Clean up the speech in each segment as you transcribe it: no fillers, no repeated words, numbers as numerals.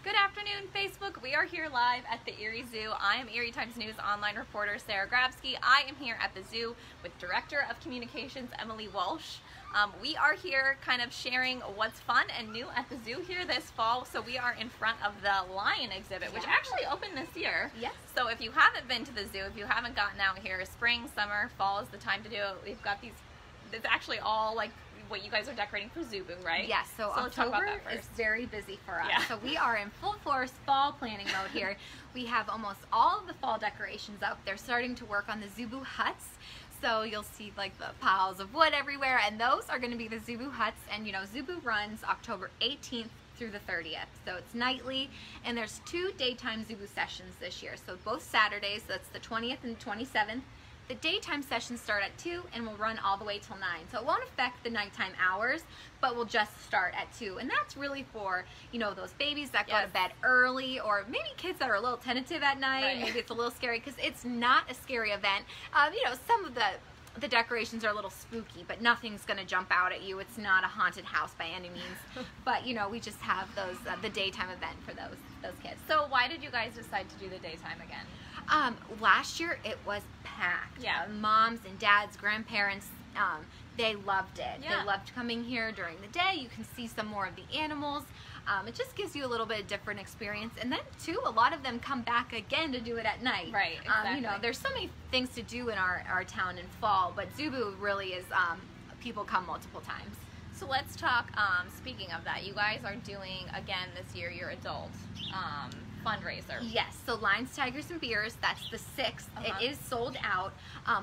Good afternoon, Facebook. We are here live at the Erie Zoo. I am Erie Times News online reporter Sarah Grabsky. I am here at the zoo with Director of Communications Emily Walsh. We are here kind of sharing what's fun and new at the zoo here this fall. So we are in front of the lion exhibit, which actually opened this year. Yes. So if you haven't been to the zoo, if you haven't gotten out here, spring, summer, fall is the time to do it. We've got these, it's actually all like what you guys are decorating for Zubu, right? Yes, so October is very busy for us. Yeah. So we are in full force fall planning mode here. We have almost all of the fall decorations up. They're starting to work on the Zubu huts. So you'll see like the piles of wood everywhere, and those are going to be the Zubu huts. And you know, Zubu runs October 18th through the 30th. So it's nightly, and there's 2 daytime Zubu sessions this year. So both Saturdays, that's the 20th and 27th. The daytime sessions start at 2 and will run all the way till 9. So it won't affect the nighttime hours, but we'll just start at 2. And that's really for, you know, those babies that go to bed early, or maybe kids that are a little tentative at night. Right. Maybe it's a little scary, because it's not a scary event. You know, some of the decorations are a little spooky, but nothing's going to jump out at you. It's not a haunted house by any means. But, you know, we just have those the daytime event for those kids. So why did you guys decide to do the daytime again? Last year it was packed. Yeah. Moms and dads, grandparents, they loved it. Yeah. They loved coming here during the day. You can see some more of the animals. It just gives you a little bit of different experience. And then too, a lot of them come back again to do it at night. Right, exactly. You know, there's so many things to do in our town in fall, but Zubu really is, people come multiple times. So let's talk, speaking of that, you guys are doing, again this year, your adult fundraiser. Yes, so Lions, Tigers, and Beers, that's the 6th. It is sold out,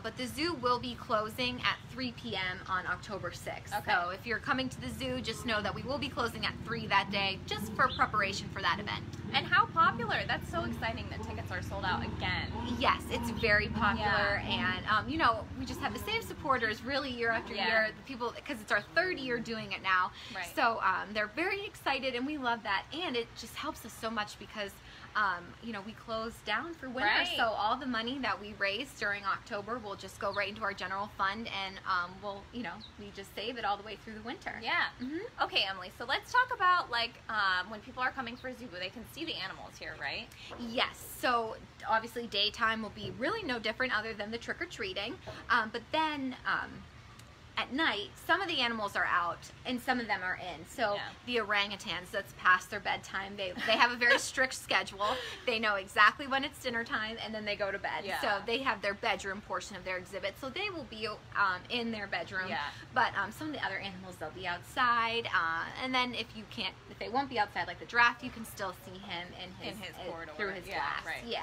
but the zoo will be closing at 3 p.m. on October 6th. Okay. So if you're coming to the zoo, just know that we will be closing at 3 that day, just for preparation for that event. And how popular, that's so exciting that tickets are sold out again. Yes, it's very popular, and you know, we just have the same supporters really year after year, the people, because it's our 3rd year doing it now. Right. So they're very excited, and we love that, and it just helps us so much because you know, we close down for winter, so all the money that we raise during October will just go right into our general fund, and we'll, you know, we just save it all the way through the winter. Yeah. Okay, Emily, so let's talk about, like, when people are coming for Zubu, they can see the animals here, right? Yes, so obviously daytime will be really no different other than the trick-or-treating, but then at night, some of the animals are out and some of them are in. So the orangutans, that's past their bedtime, they have a very strict schedule. They know exactly when it's dinner time, and then they go to bed. So they have their bedroom portion of their exhibit. So they will be in their bedroom. But some of the other animals, they'll be outside. And then if they won't be outside, like the giraffe, you can still see him in his corridor, through his glass. Right.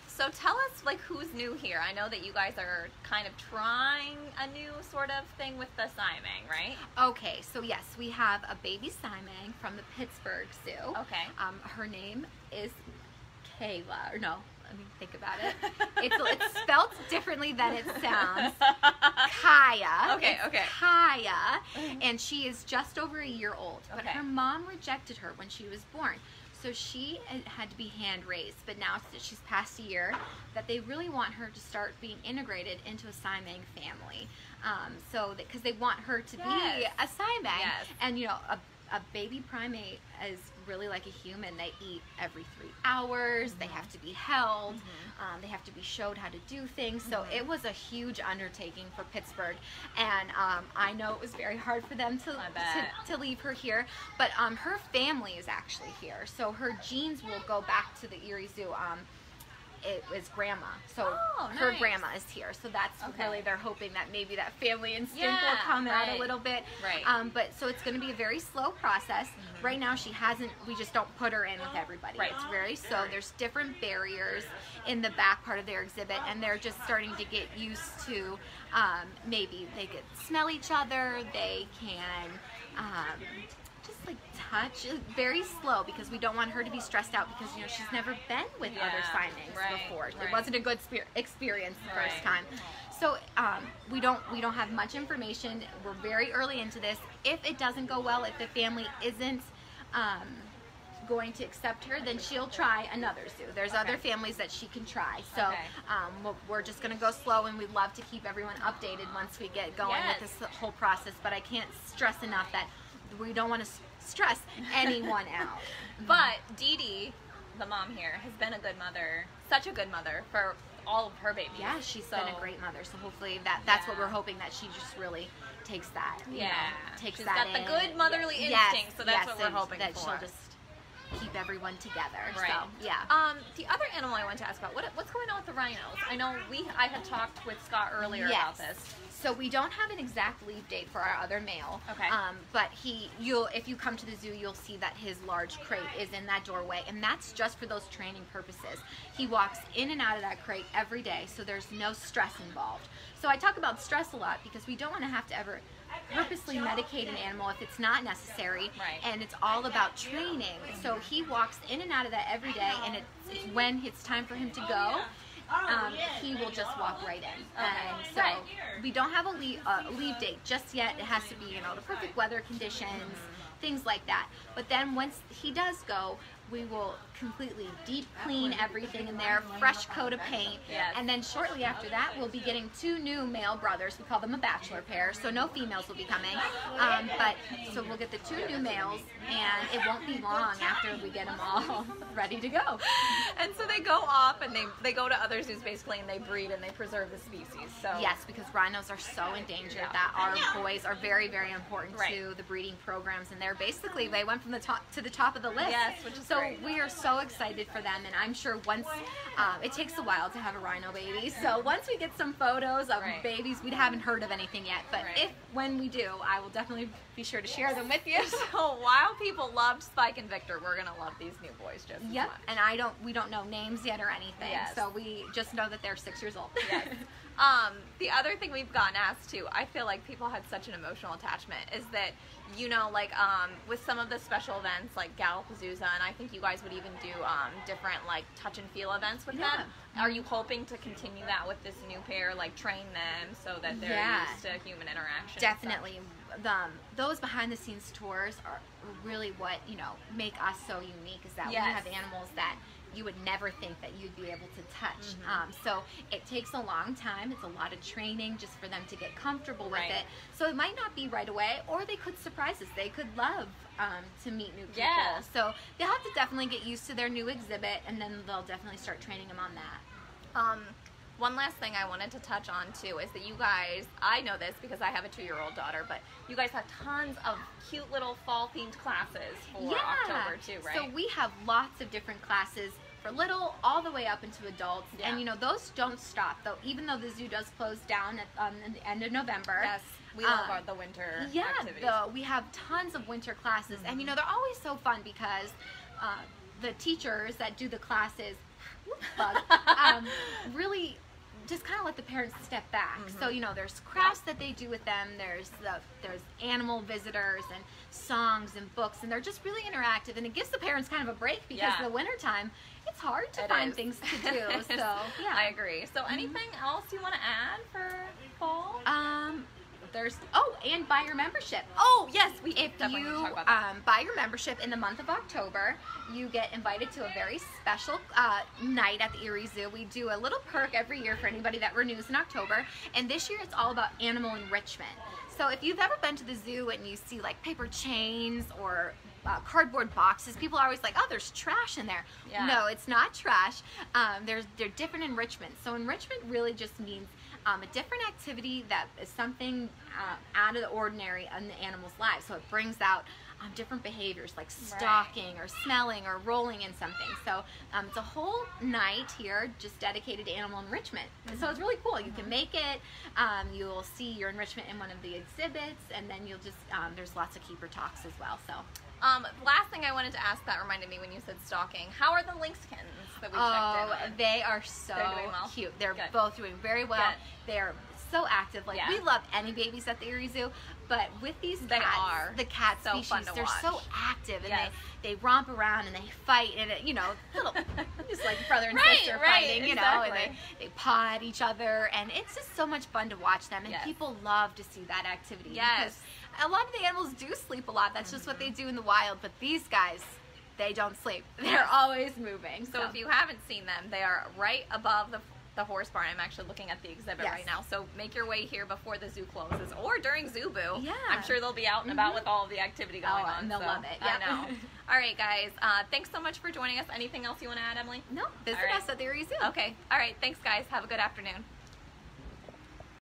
So tell us, like, who's new here? I know that you guys are kind of trying a new sort of thing with the Simang, right? Okay, so yes, we have a baby Simang from the Pittsburgh Zoo. Okay. Her name is Kayla, or no, let me think about it. It's spelled differently than it sounds. Kaya. Okay, Kaya, and she is just over a year old, but her mom rejected her when she was born. So she had to be hand raised, but now that she's past a year, that they really want her to start being integrated into a Simang family. So because they want her to be a Simang, and you know, a baby primate is really like a human. They eat every 3 hours. They have to be held. They have to be showed how to do things. So it was a huge undertaking for Pittsburgh, and I know it was very hard for them to leave her here. But her family is actually here, so her genes will go back to the Erie Zoo. It was grandma, so her grandma is here, so that's really, they're hoping that maybe that family instinct will come out a little bit. But so it's going to be a very slow process. Right now we just don't put her in with everybody. It's very slow. There's different barriers in the back part of their exhibit, and they're just starting to get used to, maybe they could smell each other, they can just like touch, very slow, because we don't want her to be stressed out, because you know, she's never been with other Simangs before. It wasn't a good experience the first time. So we don't have much information. We're very early into this. If it doesn't go well, if the family isn't going to accept her, then she'll try another zoo. There's other families that she can try. So we're just going to go slow, and we'd love to keep everyone updated once we get going with this whole process. But I can't stress enough that we don't want to stress anyone out. But Dee Dee, the mom here, has been a good mother, such a good mother for all of her babies. Yeah, she's been a great mother. So hopefully that's what we're hoping, that she just really takes that. Takes she's that got the good motherly instinct, so that's what we're hoping that for. She'll just keep everyone together. Right. So, yeah. The other animal I wanted to ask about, what's going on with the rhinos? I know I had talked with Scott earlier about this. So we don't have an exact leave date for our other male. Okay. But if you come to the zoo, you'll see that his large crate is in that doorway, and that's just for those training purposes. He walks in and out of that crate every day, so there's no stress involved. So I talk about stress a lot because we don't want to have to ever purposely medicate an animal if it's not necessary, and it's all about training. So he walks in and out of that every day, and it's when it's time for him to go, he will just walk right in. And so we don't have a leave date just yet. It has to be, the perfect weather conditions, things like that. But then once he does go, we will completely deep clean everything in there, fresh coat of paint, and then shortly after that we'll be getting 2 new male brothers. We call them a bachelor pair, so no females will be coming. So we'll get the 2 new males, and it won't be long after we get them all ready to go. And so they go off and they go to other zoos basically, and they breed and they preserve the species. So yes, because rhinos are so endangered that our boys are very, very important to the breeding programs, and they went from the top to the top of the list. Yes, which is so we are so excited for them, and I'm sure once it takes a while to have a rhino baby, so once we get some photos of babies, we haven't heard of anything yet, but when we do, I will definitely be sure to share them with you. So while people loved Spike and Victor, we're gonna love these new boys just as much. And we don't know names yet or anything, so we just know that they're 6 years old. The other thing we've gotten asked to, I feel like people had such an emotional attachment, is that, with some of the special events like Galapagooza, and I think you guys would even do different like touch and feel events with them. Are you hoping to continue that with this new pair, like train them so that they're used to human interaction? Definitely. Those behind the scenes tours are really what make us so unique, is that we have animals that you would never think that you'd be able to touch. So it takes a long time. It's a lot of training just for them to get comfortable with it. So it might not be right away, or they could surprise us. They could love to meet new people. So they'll have to definitely get used to their new exhibit, and then they'll definitely start training them on that. One last thing I wanted to touch on too is that you guys, I know this because I have a 2-year-old daughter, but you guys have tons of cute little fall themed classes for October too, right? So we have lots of different classes for little all the way up into adults, and those don't stop though. Even though the zoo does close down at the end of November. Yes, we love the winter activities. We have tons of winter classes, and they're always so fun because the teachers that do the classes really just kind of let the parents step back. So there's crafts that they do with them, there's animal visitors and songs and books, and they're just really interactive, and it gives the parents kind of a break because in the wintertime it's hard to find things to do. So I agree. So anything else you want to add for fall? And buy your membership. Yes, if you buy your membership in the month of October, you get invited to a very special night at the Erie Zoo. We do a little perk every year for anybody that renews in October, and this year it's all about animal enrichment. So if you've ever been to the zoo and you see like paper chains or cardboard boxes, people are always like, oh, there's trash in there. No, it's not trash. They're different enrichments. So enrichment really just means a different activity that is something out of the ordinary in the animal's life. So it brings out different behaviors like stalking or smelling or rolling in something. So it's a whole night here just dedicated to animal enrichment. So it's really cool. You can make it. You'll see your enrichment in one of the exhibits, and then you'll just, there's lots of keeper talks as well. So. Last thing I wanted to ask that reminded me when you said stalking. How are the lynxkins that we checked in? They are so cute. They're both doing very well. They're so active. Like we love any babies at the Erie Zoo, but with these cats, the cat species, they're so active, and they romp around and they fight, and little just like brother and sister fighting, and they paw at each other, and it's just so much fun to watch them, and people love to see that activity. Because a lot of the animals do sleep a lot. That's just what they do in the wild, but these guys, they don't sleep. They're always moving. So if you haven't seen them, they are right above the the horse barn. I'm actually looking at the exhibit right now. So make your way here before the zoo closes or during Zoo Boo. Yeah. I'm sure they'll be out and about with all of the activity going on. And they'll love it. I know. All right, guys. Thanks so much for joining us. Anything else you want to add, Emily? No. Visit us at the Erie Zoo. Okay. All right. Thanks, guys. Have a good afternoon.